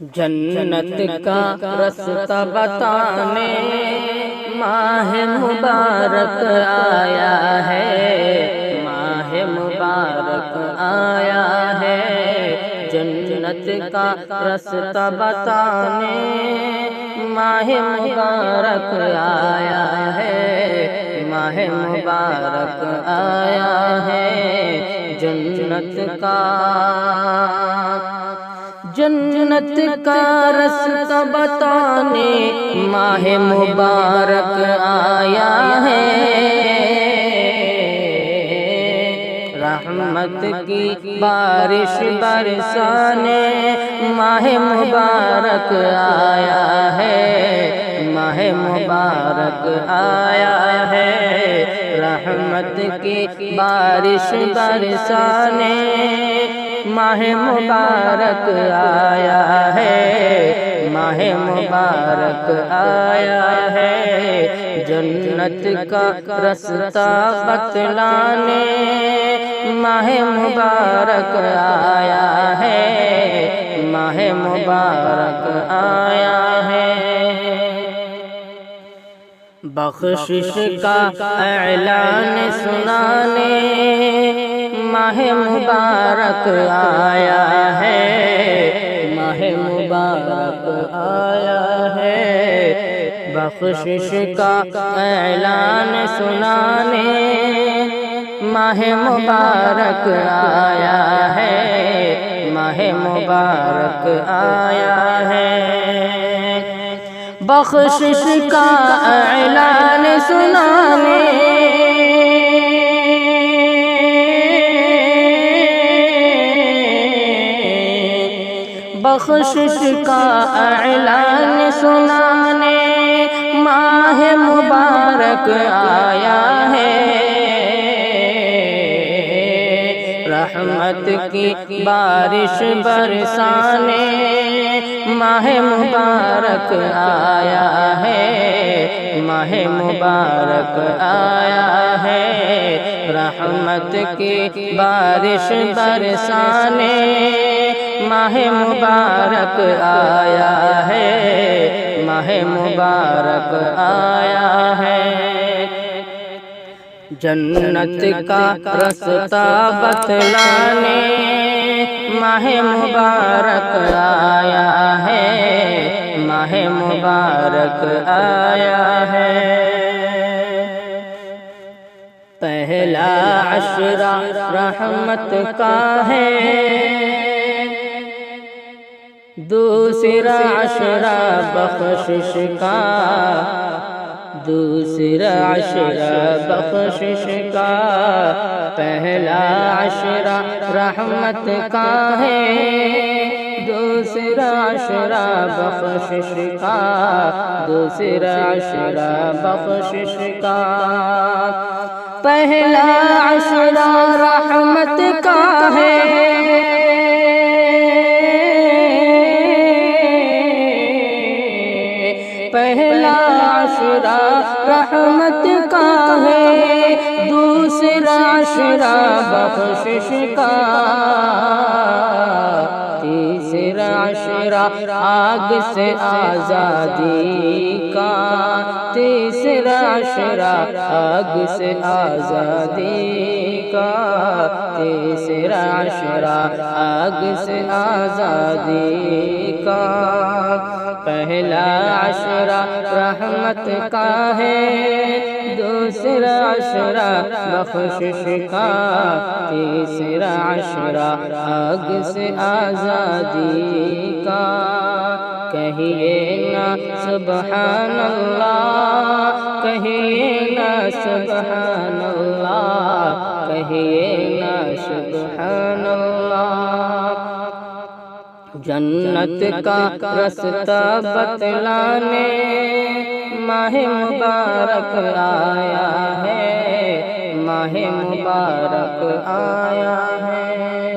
جنت کا رستہ بتانے ماہ مبارک آیا ہے، ماہ مبارک آیا ہے۔ جنت کا رستہ بتانے ماہ مبارک آیا ہے، ماہ مبارک آیا ہے۔ جنت کا رستہ بتانے ماہ مبارک آیا ہے، رحمت کی بارش برسانے ماہ مبارک آیا ہے، ماہ مبارک آیا ہے۔ رحمت کی بارش برسانے ماہ مبارک آیا ہے، ماہ مبارک آیا ہے۔ جنت کا رستہ بتلانے ماہ مبارک آیا ہے، ماہ مبارک آیا ہے۔ بخشش کا اعلان سنانے ماہ مبارک آیا ہے، ماہ مبارک آیا ہے۔ بخشش کا اعلان سنانے ماہ مبارک آیا ہے، ماہ مبارک آیا ہے۔ بخشش کا اعلان سنانے بخشش کا اعلان سنانے ماہ مبارک آیا ہے، رحمت کی بارش برسانے ماہ مبارک آیا ہے، ماہ مبارک آیا ہے۔ رحمت کی بارش برسانے ماہ مبارک آیا ہے، ماہ مبارک آیا ہے۔ جنت کا رستہ بتلانے ماہ مبارک آیا ہے، ماہ مبارک آیا ہے۔ پہلا عشرہ رحمت کا ہے، دوسرا عشرہ بخشش کا، دوسرا عشرہ بخشش کا۔ پہلا عشرہ رحمت کا ہے، دوسرا عشرہ بخشش کا، دوسرا عشرہ بخشش کا۔ پہلا عشرہ رحمت کا ہے، پہلا عشرہ رحمت کا ہے، دوسرا عشرہ بخشش کا۔ تیسرا عشرہ آگ سے آزادی کا، تیسرا عشرہ آگ سے آزادی کا، تیسرا عشرہ آگ سے آزادی کا۔ پہلا عشرہ رحمت کا ہے، دوسرا عشرہ بخشش کا، تیسرا عشرہ آگ سے آزادی کا۔ کہیے نا سبحان اللہ، کہیے نا سبحان اللہ، کہیے نا سبحان اللہ۔ جنت کا رستہ بتلانے ماہ مبارک آیا ہے، ماہ مبارک آیا ہے۔